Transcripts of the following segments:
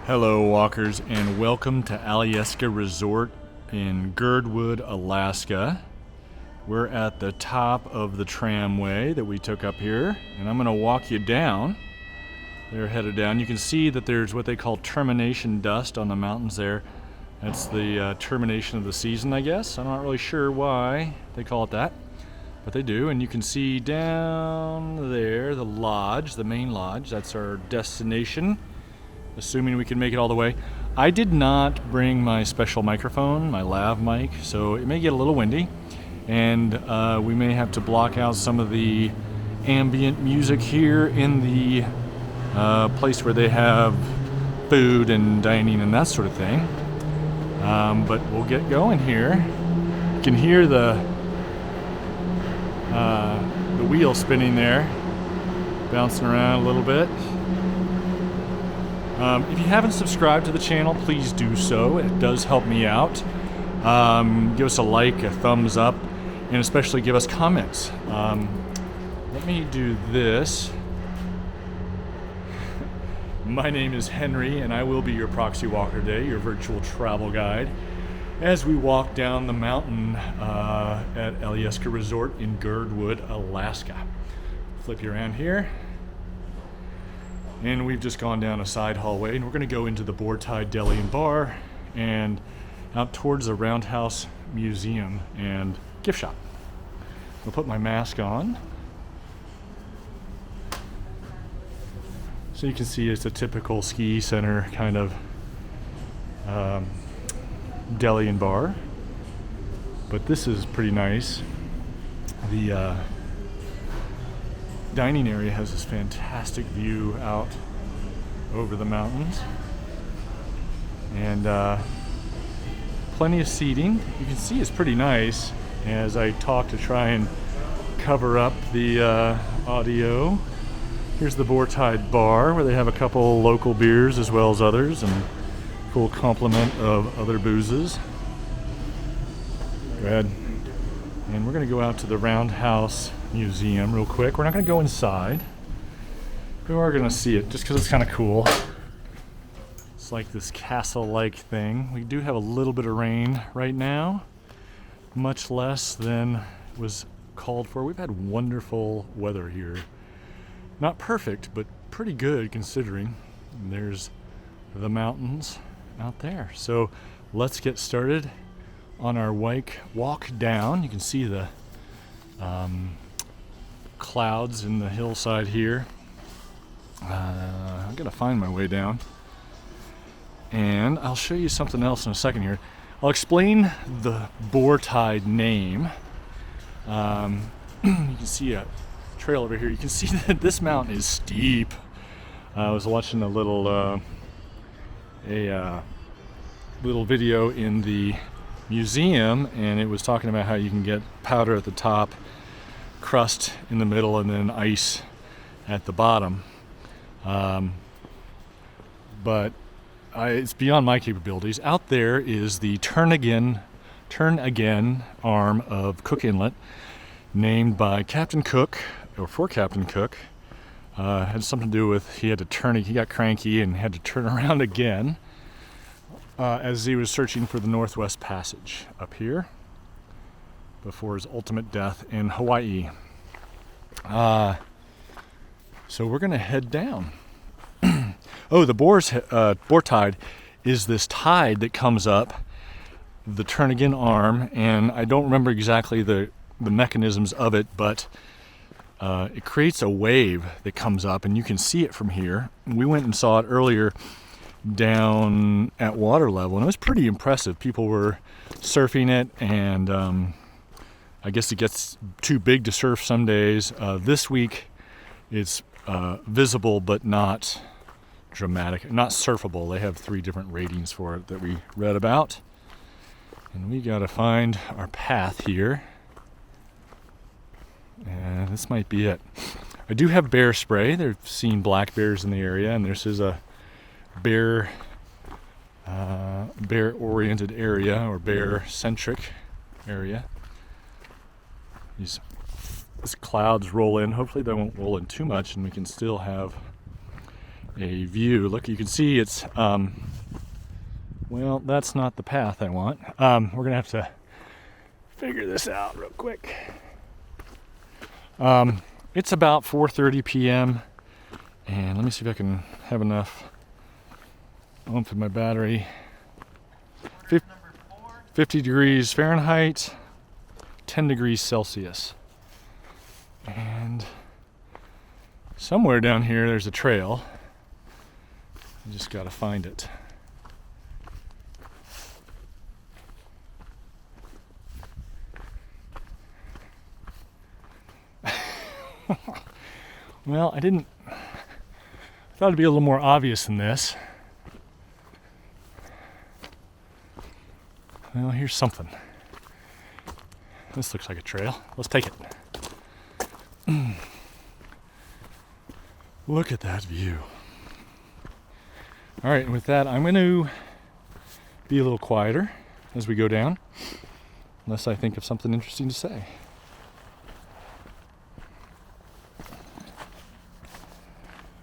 Hello walkers, and welcome to Alyeska Resort in Girdwood, Alaska. We're at the top of the tramway that we took up here, and I'm going to walk you down. They're headed down. You can see that there's what they call termination dust on the mountains there. That's the termination of the season, I guess. I'm not really sure why they call it that, but they do. And you can see down there the lodge, the main lodge. That's our destination, assuming we can make it all the way. I did not bring my special microphone, my lav mic, so it may get a little windy, and we may have to block out some of the ambient music here in the place where they have food and dining and that sort of thing. But we'll get going here. You can hear the wheel spinning there, bouncing around a little bit. If you haven't subscribed to the channel, please do so. It does help me out. Give us a like, a thumbs up, and especially give us comments. Let me do this. My name is Henry, and I will be your proxy walker today, your virtual travel guide, as we walk down the mountain at Alyeska Resort in Girdwood, Alaska. Flip you around here. And we've just gone down a side hallway, and we're going to go into the Boar-Tide Deli and Bar and out towards the Roundhouse Museum and gift shop. I'll put my mask on. So you can see it's a typical ski center kind of deli and bar. But this is pretty nice. The dining area has this fantastic view out over the mountains, and plenty of seating. You can see it's pretty nice as I talk to try and cover up the audio. Here's the Boar-Tide Bar, where they have a couple local beers as well as others, and full complement of other boozes. Go ahead. And we're going to go out to the Roundhouse Museum real quick. We're not going to go inside. We are going to see it just because it's kind of cool. It's like this castle-like thing. We do have a little bit of rain right now, much less than was called for. We've had wonderful weather here. Not perfect, but pretty good considering. And there's the mountains out there. So let's get started on our walk down. You can see the clouds in the hillside here. I'm gonna find my way down, and I'll show you something else in a second here. I'll explain the Boar-Tide name. You can see a trail over here. You can see that this mountain is steep. I was watching a little video in the museum, and it was talking about how you can get powder at the top, crust in the middle, and then ice at the bottom. But it's beyond my capabilities. Out there is the Turnagain Arm of Cook Inlet, named by Captain Cook, or for Captain Cook. Had something to do with he got cranky and had to turn around again as he was searching for the Northwest Passage up here before his ultimate death in Hawaii. So we're going to head down. The Boar-Tide is this tide that comes up the Turnagain Arm, and I don't remember exactly the mechanisms of it, but it creates a wave that comes up, and you can see it from here. We went and saw it earlier down at water level, and it was pretty impressive. People were surfing it, and I guess it gets too big to surf some days. This week it's visible but not dramatic, not surfable. They have 3 different ratings for it that we read about, and we got to find our path here, and this might be it. I do have bear spray. They've seen black bears in the area, and this is a bear-oriented area, or bear-centric area. These clouds roll in. Hopefully they won't roll in too much, and we can still have a view. Look, you can see it's, well, that's not the path I want. We're going to have to figure this out real quick. It's about 4:30 p.m. and let me see if I can have enough oomph in my battery. 50 degrees Fahrenheit, 10 degrees Celsius. And somewhere down here there's a trail. I just gotta find it. Well, I thought it'd be a little more obvious than this. Well, here's something. This looks like a trail. Let's take it. Look at that view. All right, and with that, I'm going to be a little quieter as we go down, unless I think of something interesting to say.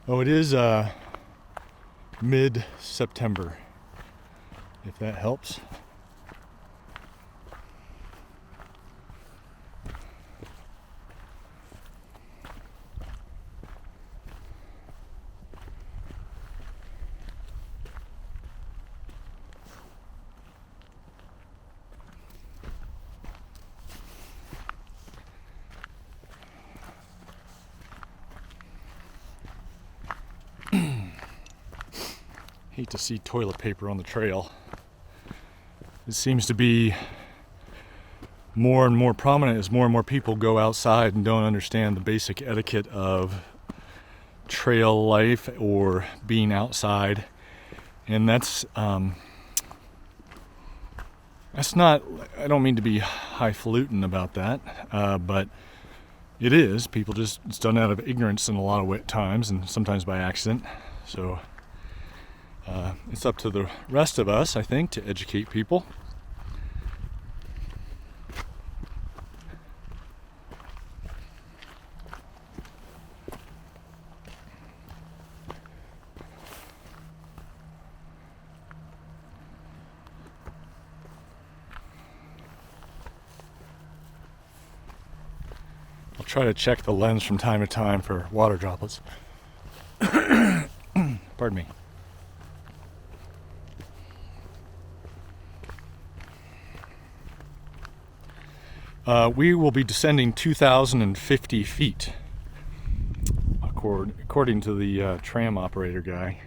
Oh, it is mid-September, if that helps. Hate to see toilet paper on the trail. It seems to be more and more prominent as more and more people go outside and don't understand the basic etiquette of trail life or being outside. And that's not, I don't mean to be highfalutin about that, but it is. People just, it's done out of ignorance in a lot of times and sometimes by accident. So it's up to the rest of us, I think, to educate people. I'll try to check the lens from time to time for water droplets. Pardon me. We will be descending 2,050 feet, according to the tram operator guy.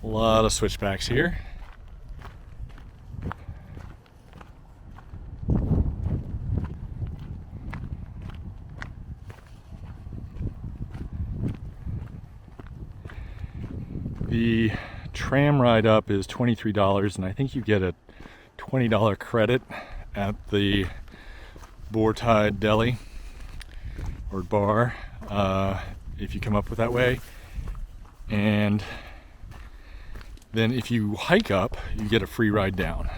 A lot of switchbacks here. The tram ride up is $23, and I think you get a $20 credit at the Boartide Deli or bar if you come up with that way. And then if you hike up, you get a free ride down.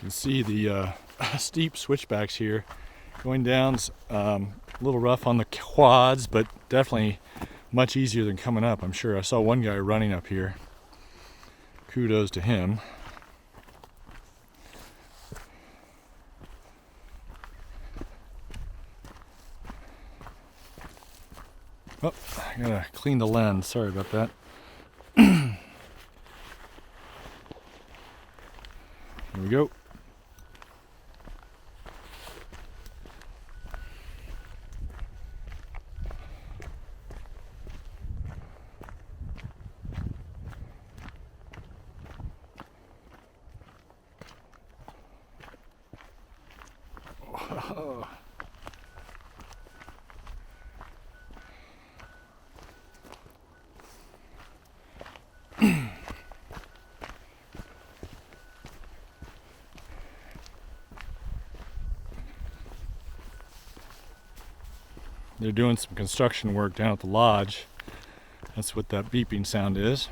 can see the steep switchbacks here. Going down's a little rough on the quads, but definitely much easier than coming up, I'm sure. I saw one guy running up here. Kudos to him. Oh, I gotta clean the lens. Sorry about that. Here we go. Oh. They're doing some construction work down at the lodge. That's what that beeping sound is.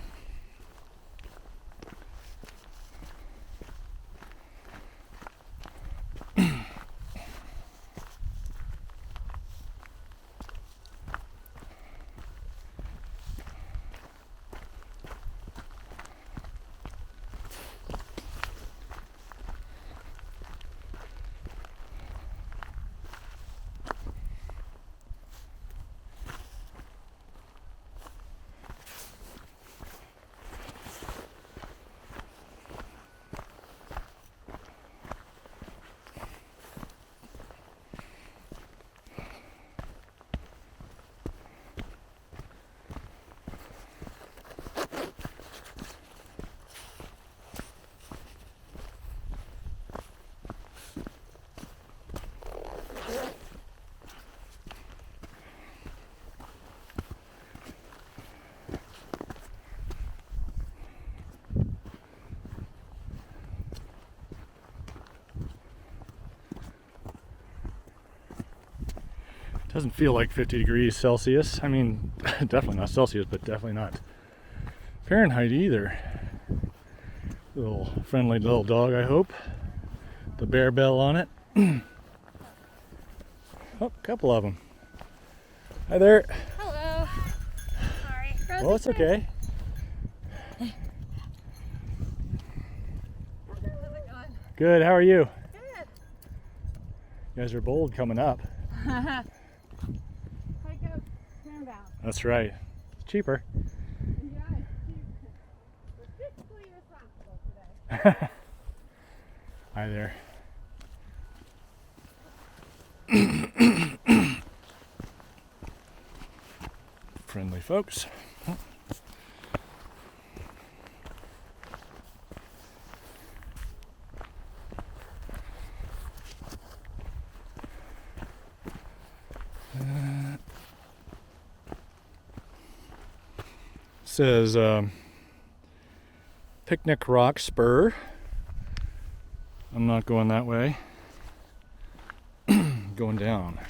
Doesn't feel like 50 degrees Celsius. I mean, definitely not Celsius, but definitely not Fahrenheit either. Little friendly little dog, I hope. The bear bell on it. Oh, a couple of them. Hi there. Hello. Sorry. Well, it's okay. How's it going? Good, how are you? Good. You guys are bold coming up. Take a turnabout. That's right. It's cheaper. Yeah, it's cheap. We're fiscally responsible today. Hi there. Friendly folks. Says Picnic Rock Spur. I'm not going that way. Going down.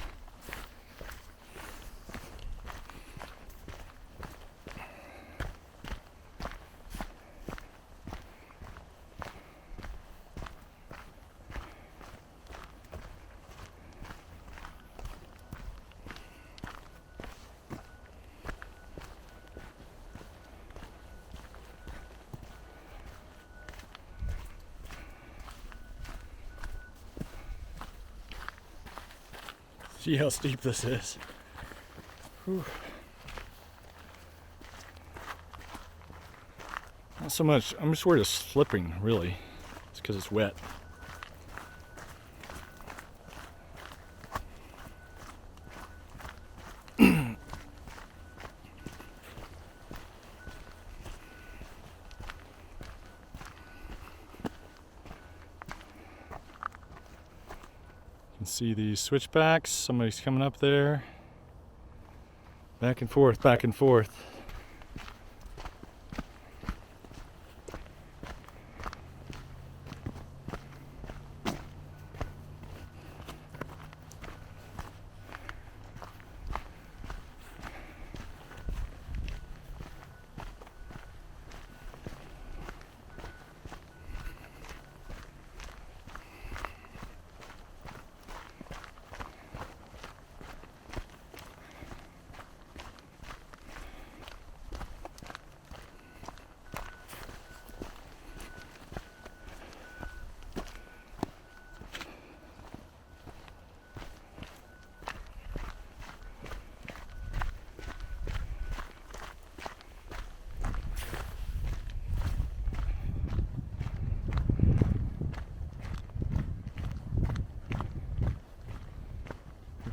See how steep this is. Whew. Not so much. I'm just worried of slipping, really. It's because it's wet. You can see these switchbacks. Somebody's coming up there. Back and forth, back and forth.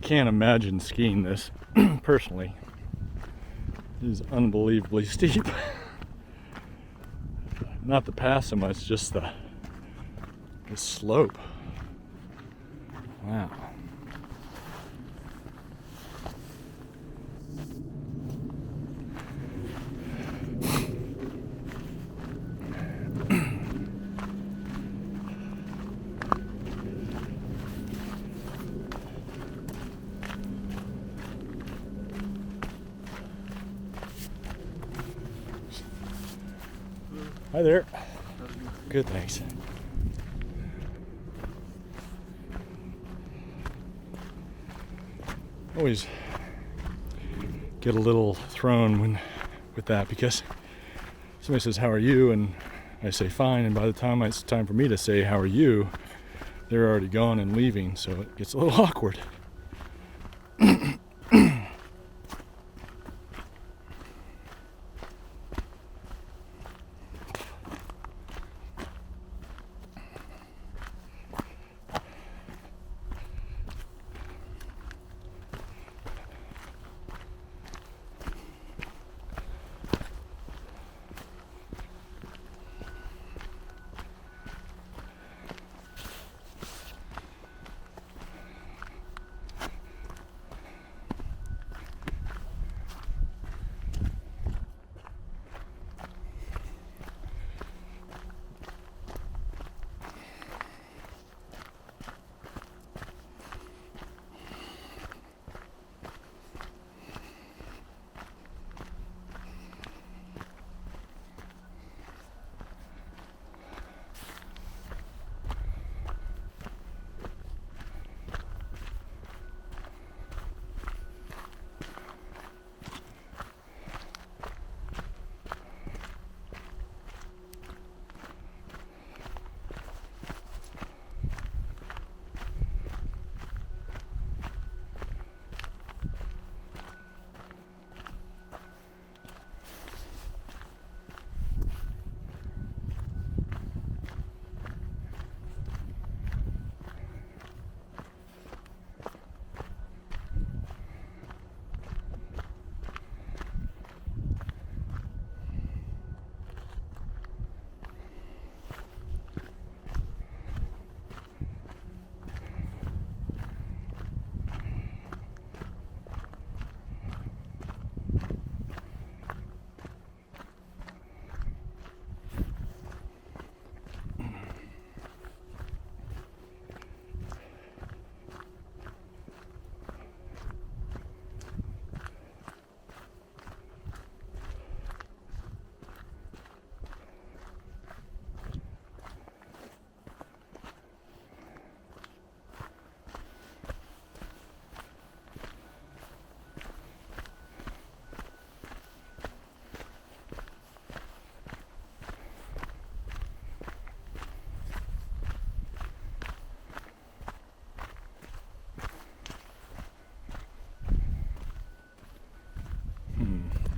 can't imagine skiing this personally. It is unbelievably steep. Not the path so much, just the slope. Wow. Hi there. Good, thanks. Always get a little thrown with that, because somebody says, "How are you?" and I say fine, and by the time it's time for me to say "How are you?" they're already gone and leaving, so it gets a little awkward.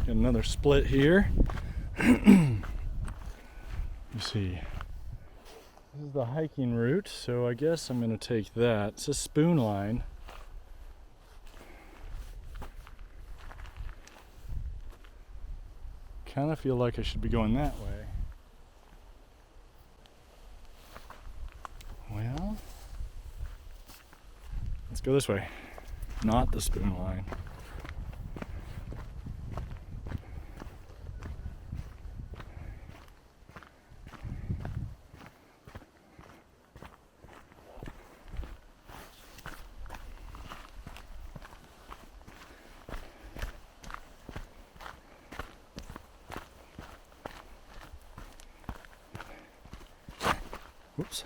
Got another split here. You see, this is the hiking route, so I guess I'm going to take that. It's a spoon line. Kind of feel like I should be going that way. Well, let's go this way. Not the spoon line. Whoops.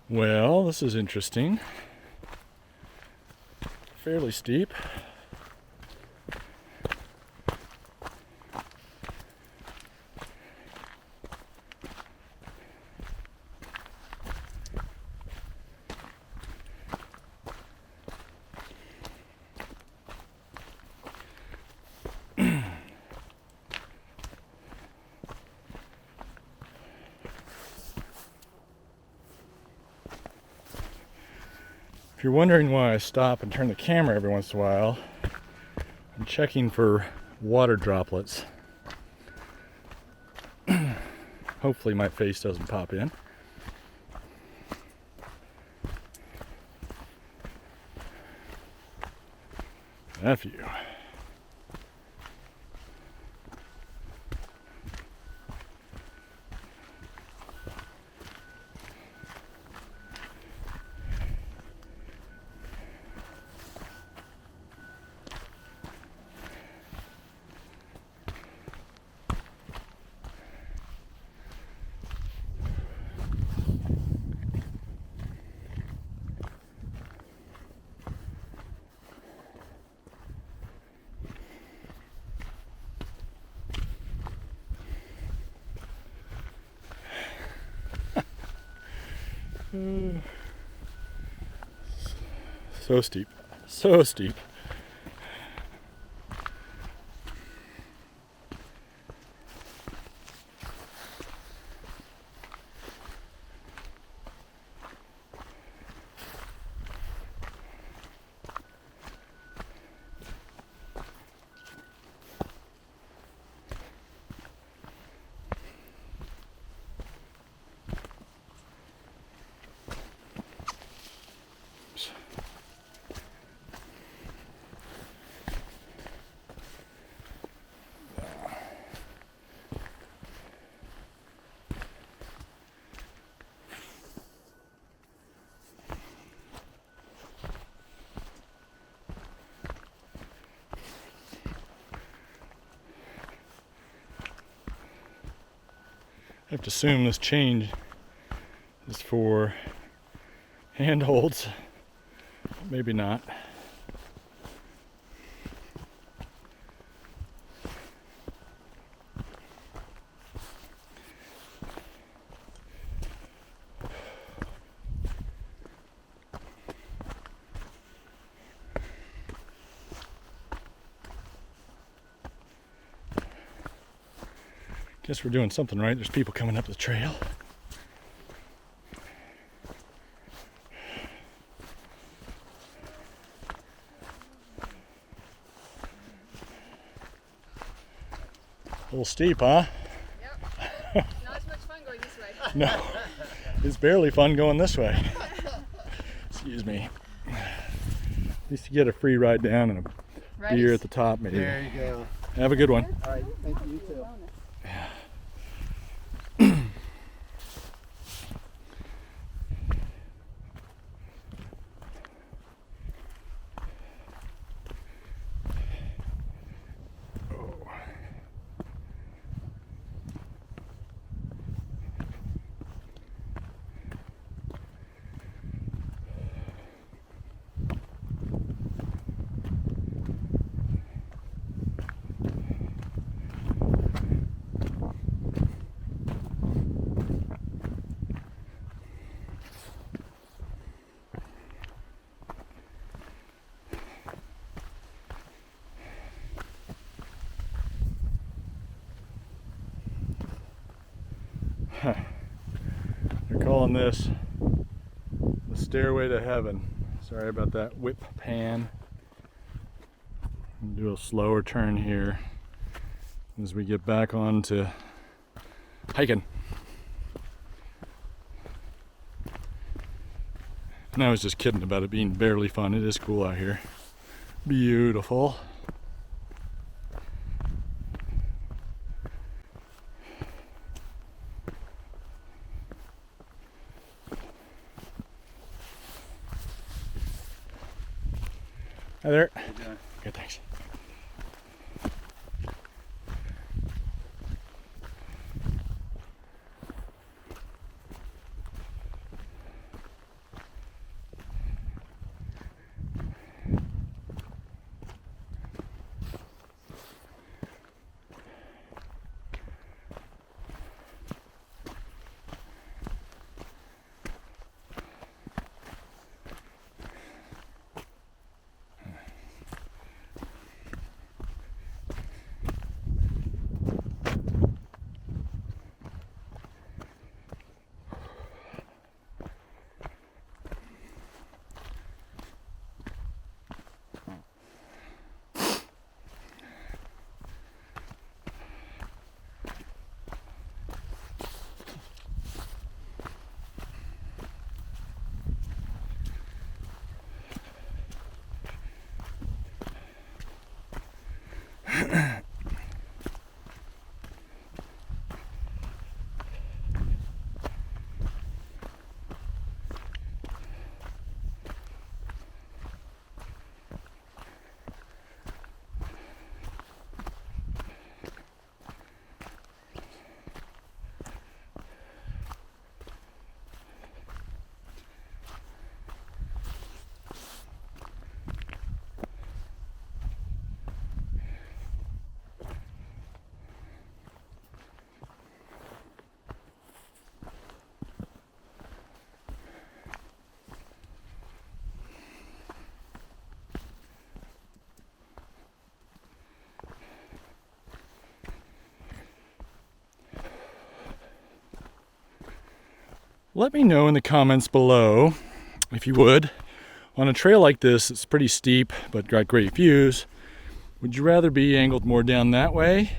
Well, this is interesting. Fairly steep. If you're wondering why I stop and turn the camera every once in a while, I'm checking for water droplets. Hopefully my face doesn't pop in. That view. So steep, so steep. I have to assume this chain is for handholds. Maybe not. Guess we're doing something right. There's people coming up the trail. A little steep, huh? Yep. Not as much fun going this way. No, it's barely fun going this way. Excuse me. At least you get a free ride down and a beer at the top, maybe. There you go. Have a good one. All right, thank you, you too. They're calling this the Stairway to Heaven. Sorry about that whip pan. Do a slower turn here. as we get back on to hiking. And I was just kidding about it being barely fun. It is cool out here. Beautiful. Hi there. Good, thanks. Let me know in the comments below, if you would, on a trail like this, it's pretty steep, but got great views. Would you rather be angled more down that way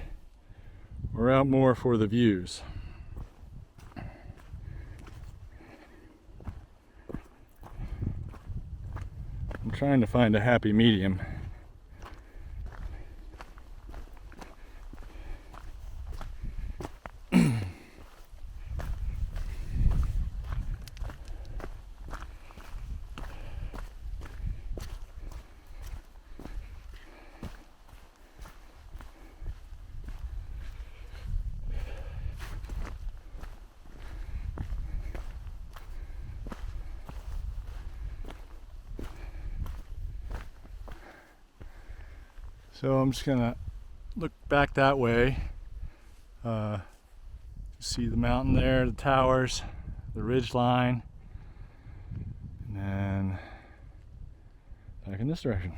or out more for the views? I'm trying to find a happy medium. So I'm just gonna look back that way. See the mountain there, the towers, the ridge line, and then back in this direction.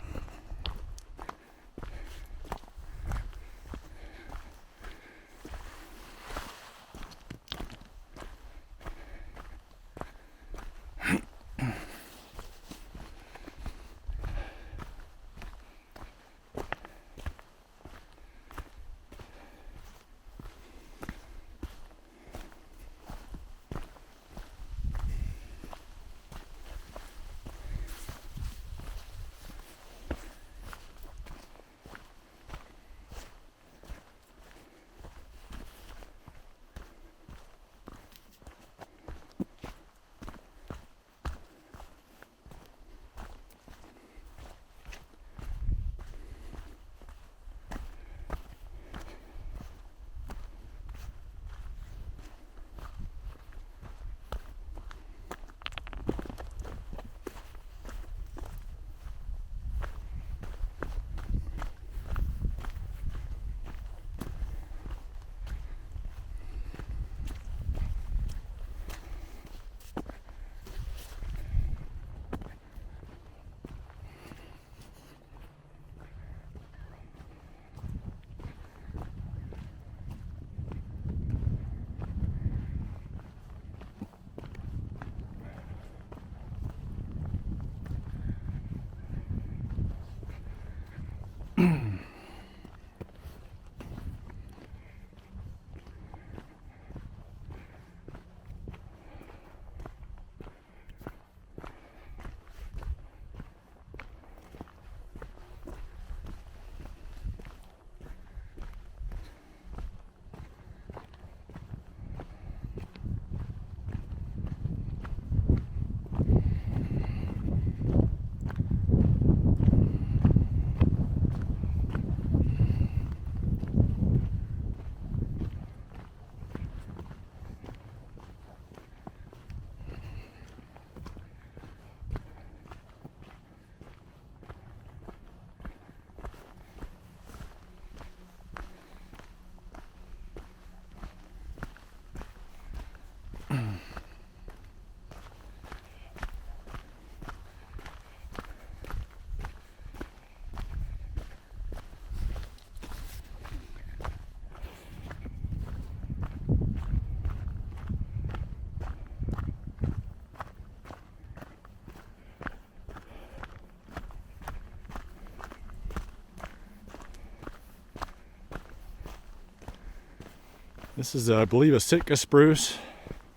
This is, I believe, a Sitka spruce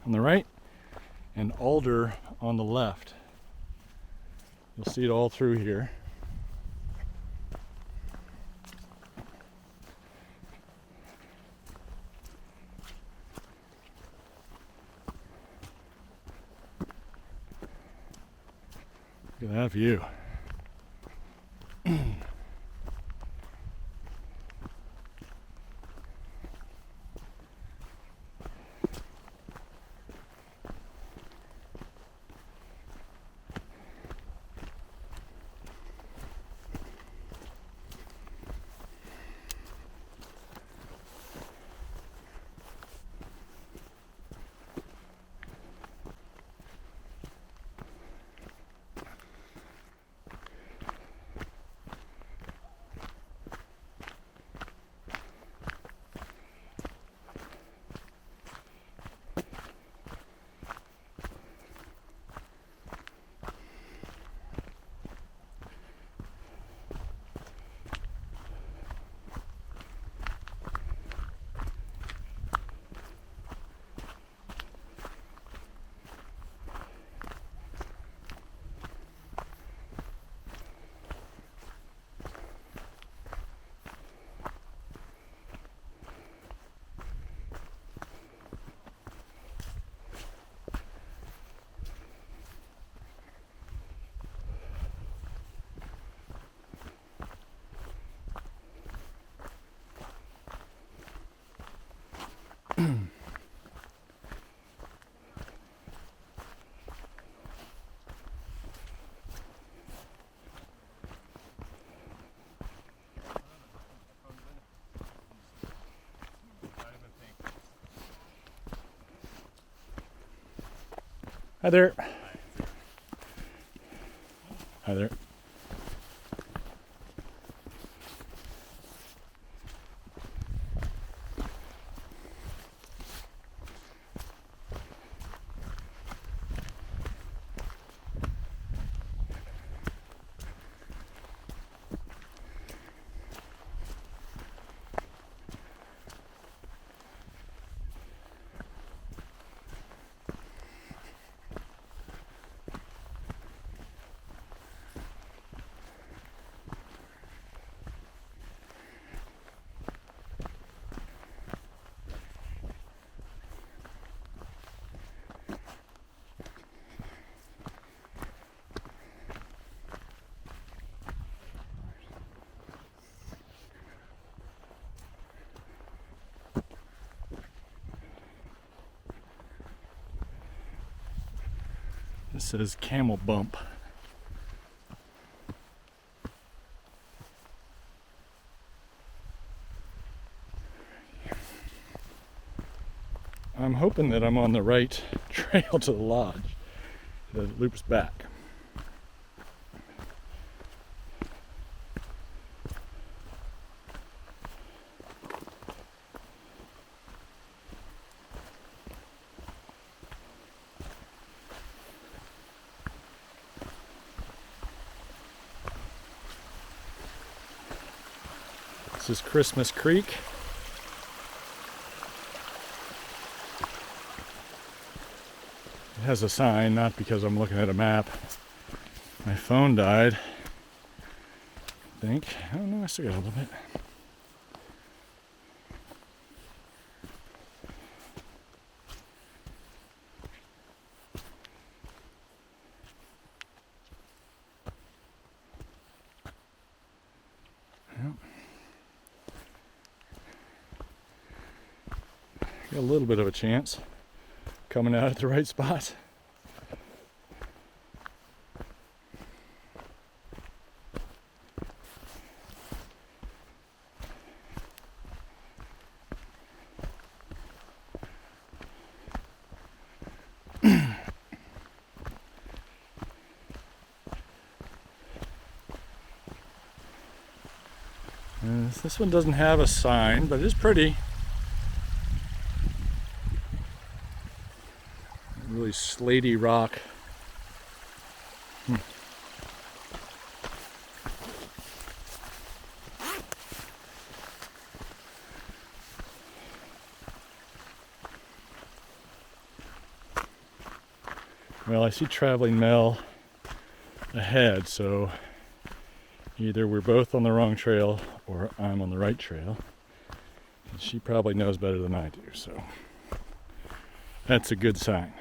on the right and alder on the left. You'll see it all through here. Look at that view. Hi there. Hi there. This says Camel Bump. I'm hoping that I'm on the right trail to the lodge, that it loops back. This is Christmas Creek. It has a sign, not because I'm looking at a map. My phone died, I think. I don't know, I still got a little bit. Got a little bit of a chance coming out at the right spot. This one doesn't have a sign, but it is pretty. Really slaty rock. Well, I see traveling Mel ahead, so either we're both on the wrong trail or I'm on the right trail. And she probably knows better than I do, so that's a good sign.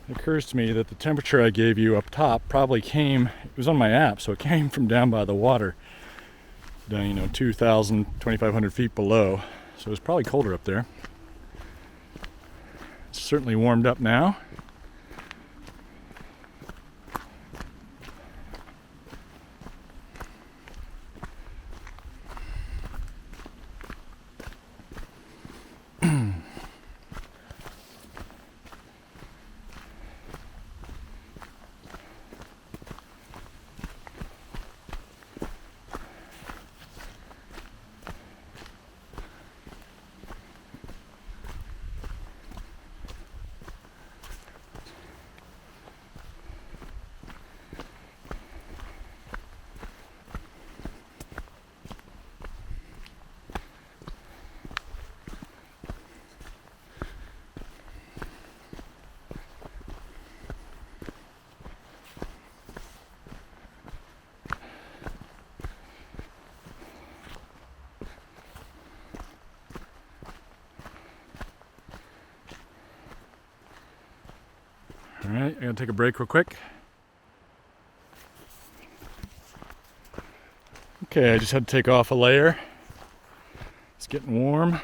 It occurs to me that the temperature I gave you up top probably came, it was on my app, so it came from down by the water, down, 2,000, 2,500 feet below. So it's probably colder up there. It's certainly warmed up now. All right, I gotta take a break real quick. Okay, I just had to take off a layer. It's getting warm.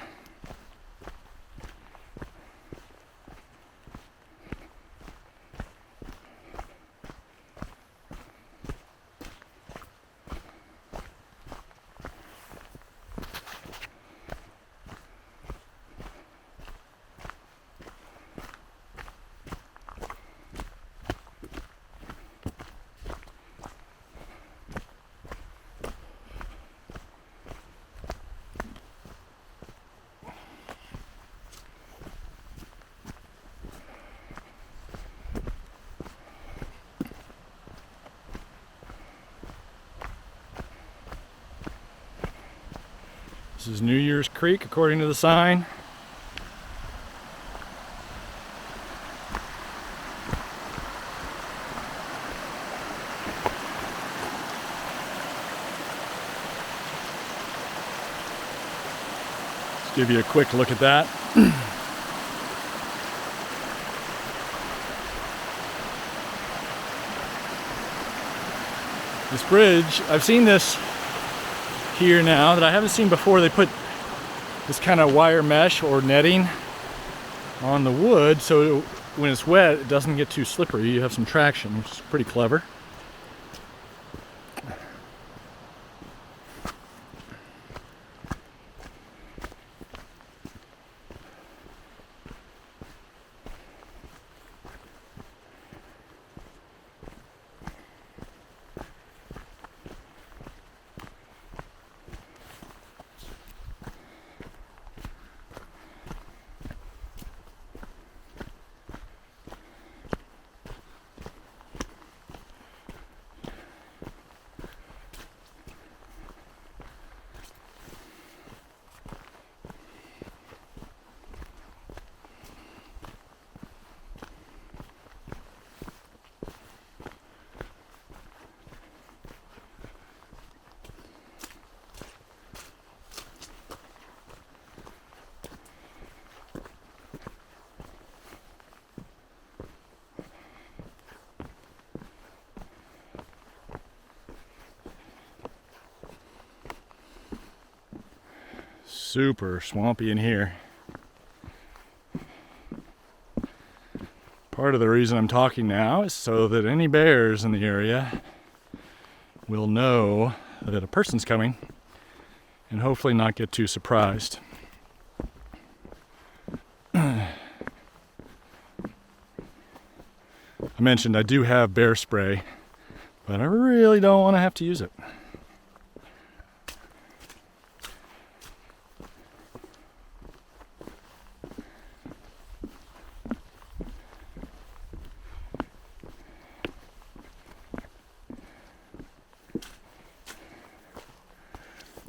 This is New Year's Creek, according to the sign. Let's give you a quick look at that. This bridge, I've seen this here now that I haven't seen before. They put this kind of wire mesh or netting on the wood so when it's wet it doesn't get too slippery. You have some traction, which is pretty clever. Super swampy in here. Part of the reason I'm talking now is so that any bears in the area will know that a person's coming and hopefully not get too surprised. I mentioned I do have bear spray, but I really don't want to have to use it.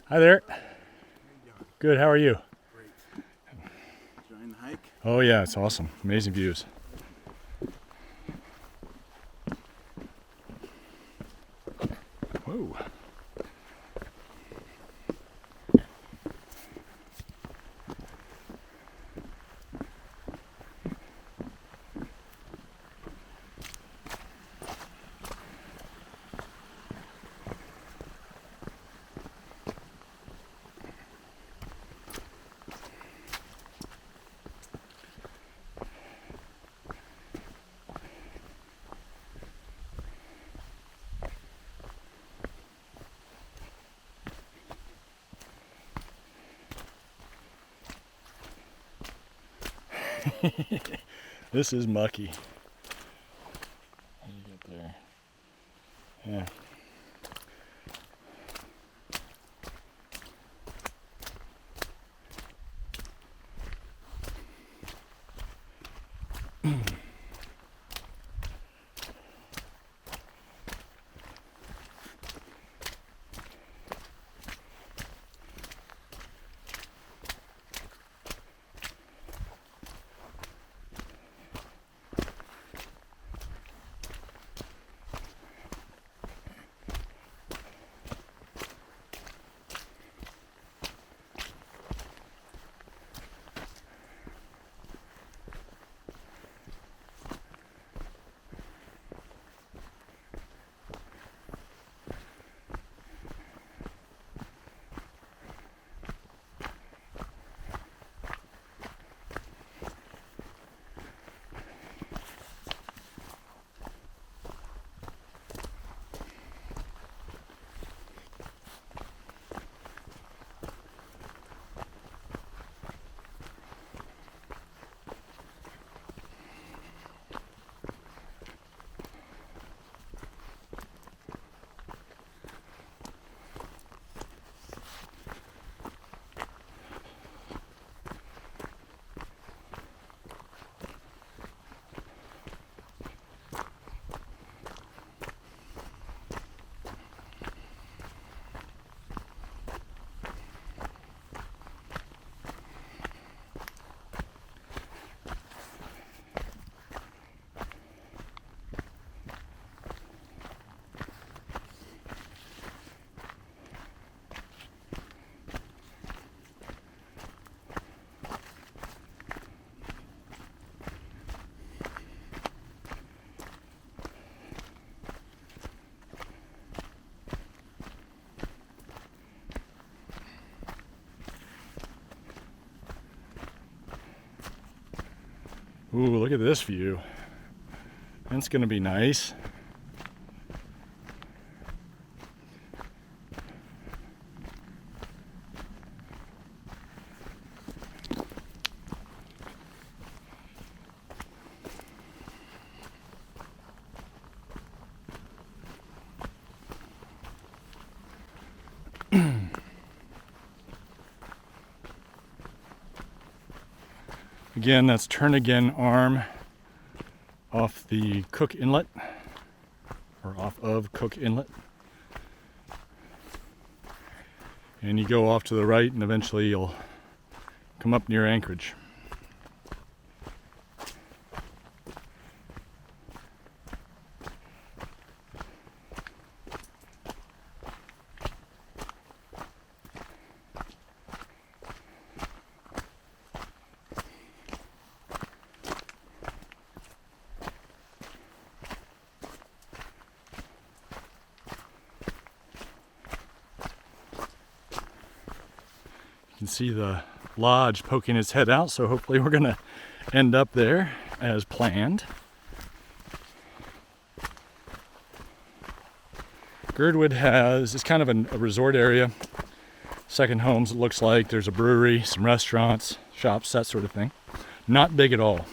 Hi there. Good, how are you? Great. Enjoying the hike? Oh yeah, it's awesome. Amazing views. Whoa. This is mucky. How do you get there? Yeah. Ooh, look at this view. That's gonna be nice. Again, that's Turnagain Arm off the Cook Inlet, or off of Cook Inlet. And you go off to the right and eventually you'll come up near Anchorage. You can see the lodge poking its head out, so hopefully we're gonna end up there as planned. Girdwood it's kind of a resort area. Second homes, it looks like. There's a brewery, some restaurants, shops, that sort of thing. Not big at all.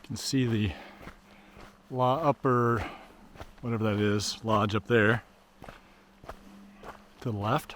You can see the upper, whatever that is, lodge up there to the left.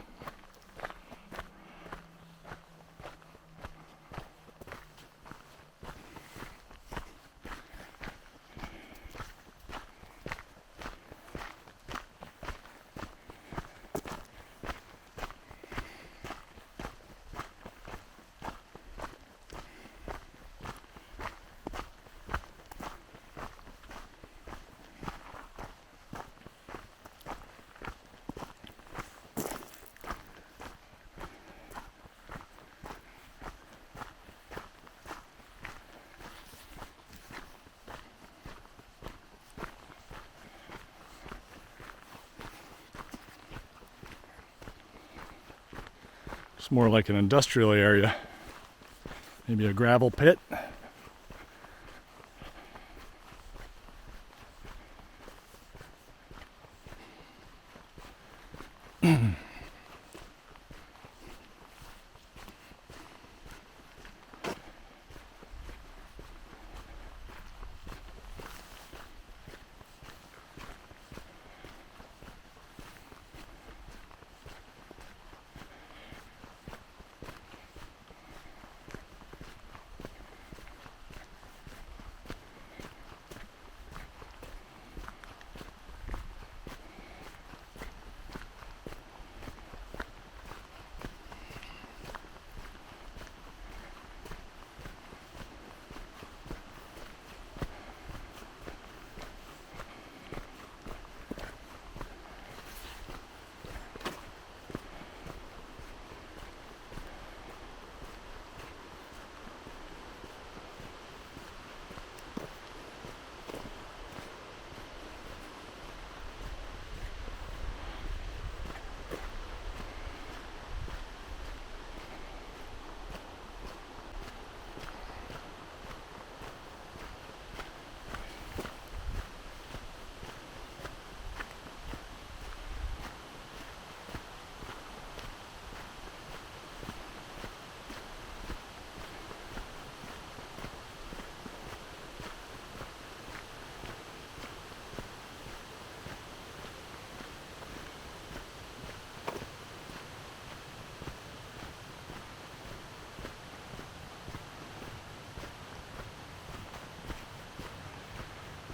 It's more like an industrial area, maybe a gravel pit.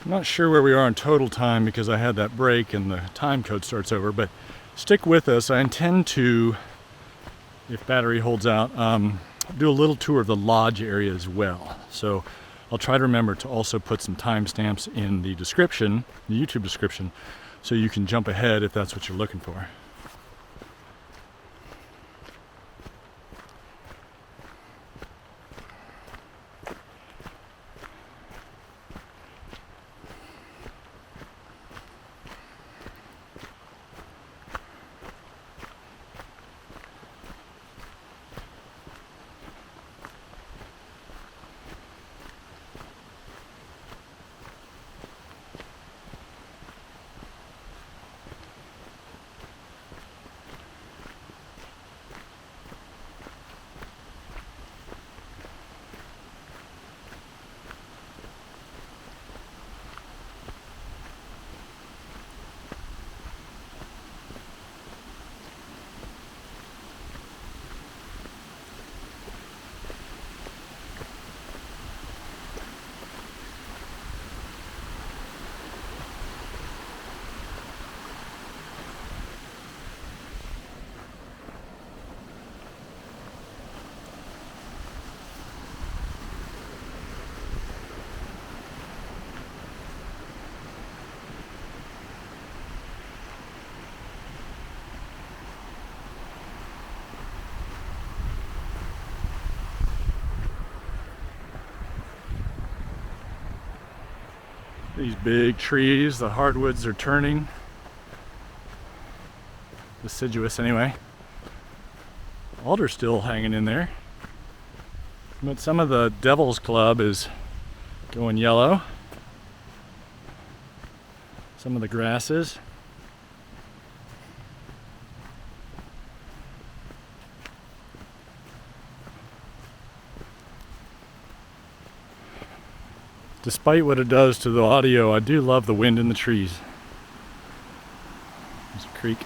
I'm not sure where we are in total time because I had that break and the time code starts over, but stick with us. I intend to, if battery holds out, do a little tour of the lodge area as well. So I'll try to remember to also put some timestamps in the description, the YouTube description, so you can jump ahead if that's what you're looking for. These big trees, the hardwoods are turning. Deciduous anyway. Alder's still hanging in there. But some of the Devil's Club is going yellow. Some of the grasses. Despite what it does to the audio, I do love the wind in the trees. There's a creek.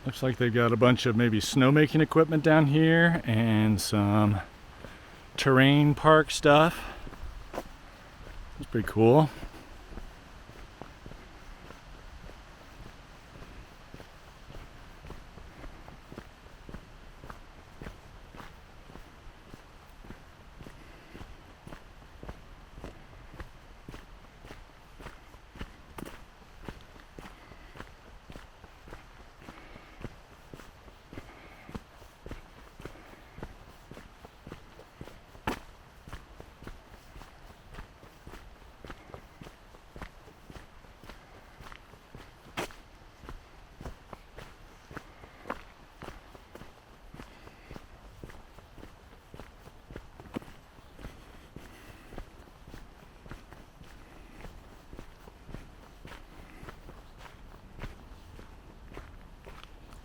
Looks like they've got a bunch of maybe snowmaking equipment down here and some terrain park stuff. That's pretty cool.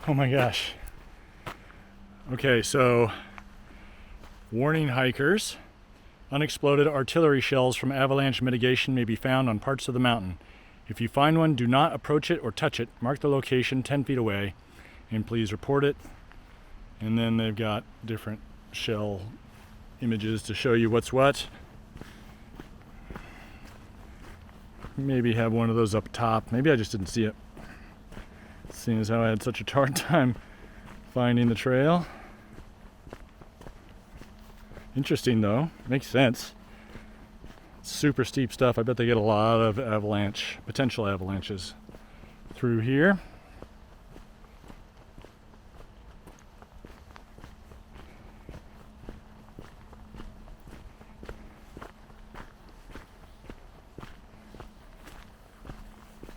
Oh my gosh. Okay, so warning hikers. Unexploded artillery shells from avalanche mitigation may be found on parts of the mountain. If you find one, do not approach it or touch it. Mark the location 10 feet away and please report it. And then they've got different shell images to show you what's what. Maybe have one of those up top. Maybe I just didn't see it, seeing as how I had such a hard time finding the trail. Interesting though, makes sense. Super steep stuff. I bet they get a lot of potential avalanches through here.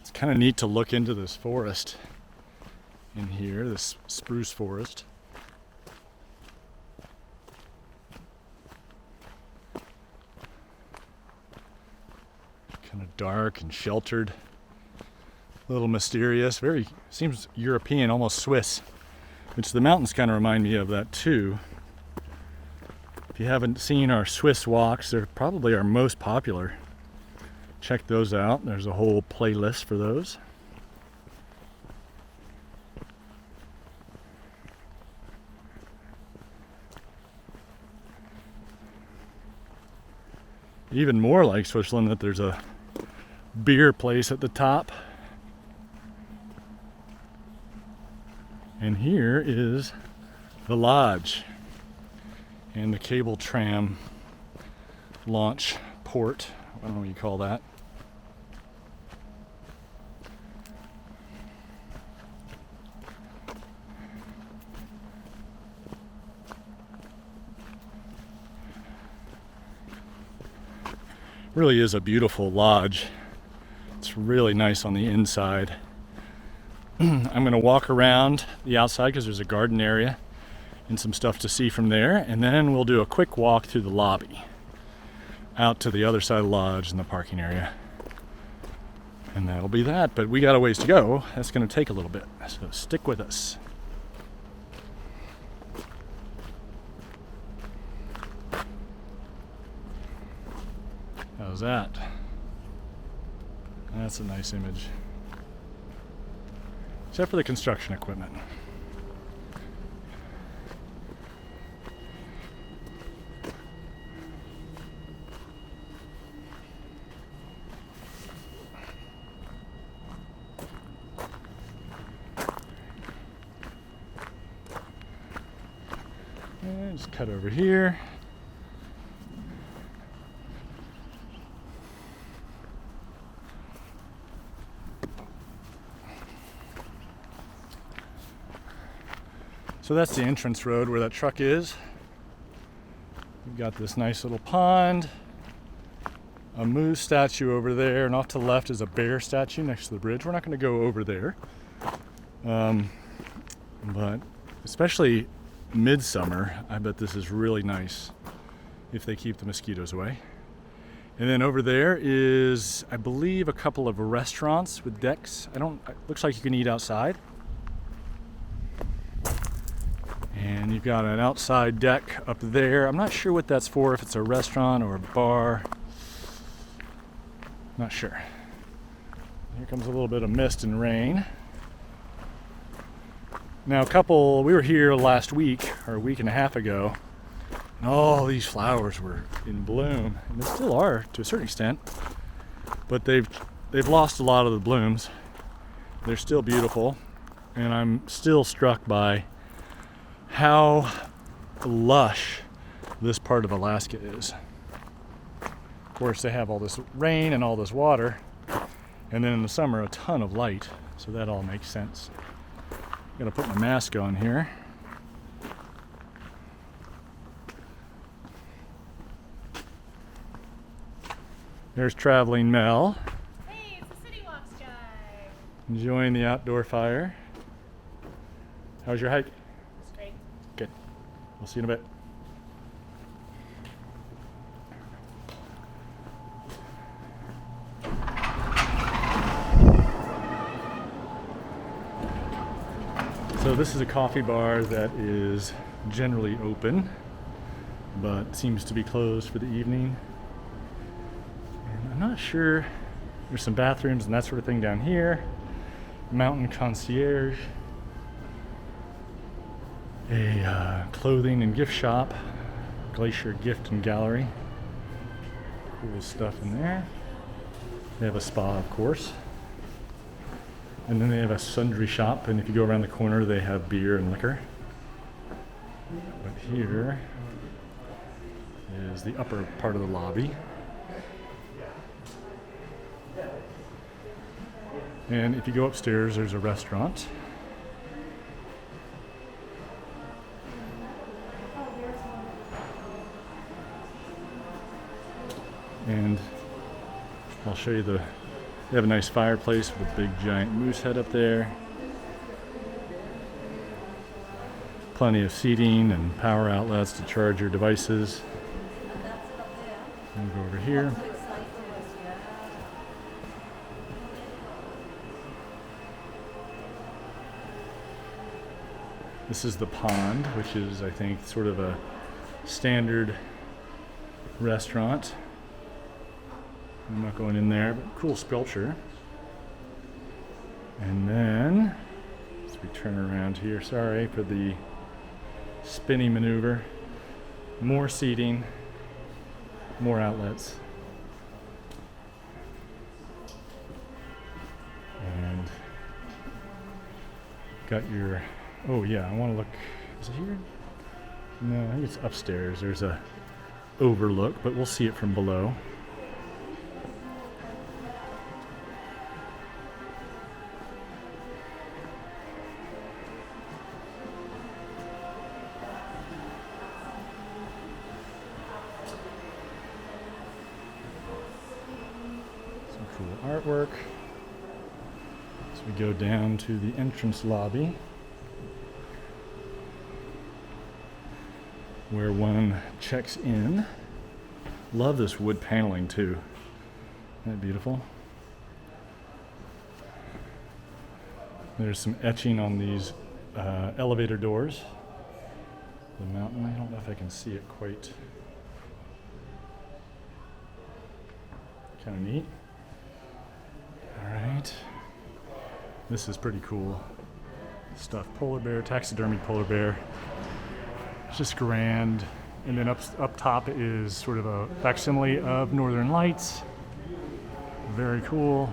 It's kind of neat to look into this forest in here, this spruce forest. Kind of dark and sheltered. A little mysterious. Very, seems European, almost Swiss. Which the mountains kind of remind me of that too. If you haven't seen our Swiss walks, they're probably our most popular. Check those out. There's a whole playlist for those. Even more like Switzerland, that there's a beer place at the top. And here is the lodge and the cable tram launch port. I don't know what you call that. Really is a beautiful lodge. It's really nice on the inside. I'm going to walk around the outside because there's a garden area and some stuff to see from there, and then we'll do a quick walk through the lobby out to the other side of the lodge and the parking area, and that'll be that. But we got a ways to go. That's going to take a little bit, so stick with us. How's that? That's a nice image. Except for the construction equipment. And just cut over here. So that's the entrance road where that truck is. We've got this nice little pond, a moose statue over there, and off to the left is a bear statue next to the bridge. We're not going to go over there, but especially midsummer, I bet this is really nice if they keep the mosquitoes away. And then over there is, I believe, a couple of restaurants with decks. It looks like you can eat outside. And you've got an outside deck up there. I'm not sure what that's for, if it's a restaurant or a bar. Not sure. Here comes a little bit of mist and rain. Now we were here last week, or a week and a half ago, and all these flowers were in bloom, and they still are to a certain extent, but they've lost a lot of the blooms. They're still beautiful, and I'm still struck by how lush this part of Alaska is. Of course, they have all this rain and all this water, and then in the summer a ton of light, so that all makes sense. I'm gonna put my mask on here. There's Traveling Mel. Hey, it's the City Walks guy. Enjoying the outdoor fire. How's your hike? It's great. Good. We'll see you in a bit. So this is a coffee bar that is generally open, but seems to be closed for the evening. And I'm not sure. There's some bathrooms and that sort of thing down here. Mountain Concierge. A clothing and gift shop. Glacier Gift and Gallery. Cool stuff in there. They have a spa, of course. And then they have a sundry shop, and if you go around the corner, they have beer and liquor. But here is the upper part of the lobby. And if you go upstairs, there's a restaurant. And I'll show you they have a nice fireplace with a big giant moose head up there. Plenty of seating and power outlets to charge your devices. We'll go over here. This is the pond, which is, I think, sort of a standard restaurant. I'm not going in there, but cool sculpture. And then, as we turn around here, sorry for the spinny maneuver, more seating, more outlets. And got your, oh yeah, I want to look, is it here? No, I think it's upstairs. There's a overlook, but we'll see it from below. Some cool artwork. So we go down to the entrance lobby, where one checks in. Love this wood paneling too. Isn't that beautiful? There's some etching on these elevator doors. The mountain, I don't know if I can see it quite. Kind of neat. All right. This is pretty cool. Stuffed polar bear, taxidermy polar bear. It's just grand. And then up top is sort of a facsimile of Northern Lights. Very cool.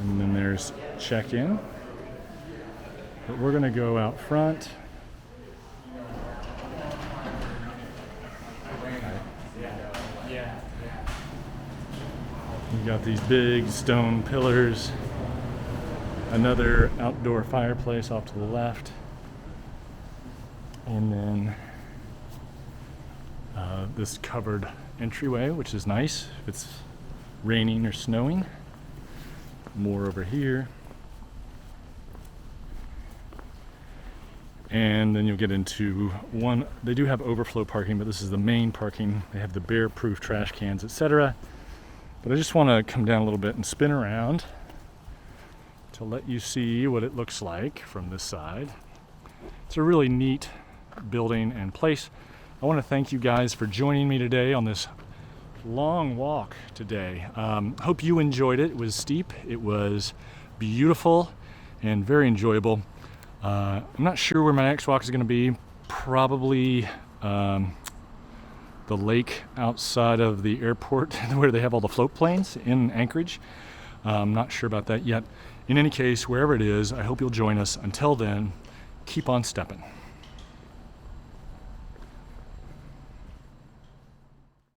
And then there's check-in. But we're gonna go out front. We got these big stone pillars. Another outdoor fireplace off to the left. And then this covered entryway, which is nice if it's raining or snowing. More over here. And then you'll get into one, they do have overflow parking, but this is the main parking. They have the bear-proof trash cans, etc. But I just want to come down a little bit and spin around to let you see what it looks like from this side. It's a really neat building and place. I want to thank you guys for joining me today on this long walk today. Hope you enjoyed it. It was steep, it was beautiful, and very enjoyable. I'm not sure where my next walk is going to be. Probably the lake outside of the airport where they have all the float planes in Anchorage. I'm not sure about that yet. In any case, wherever it is, I hope you'll join us. Until then, keep on stepping.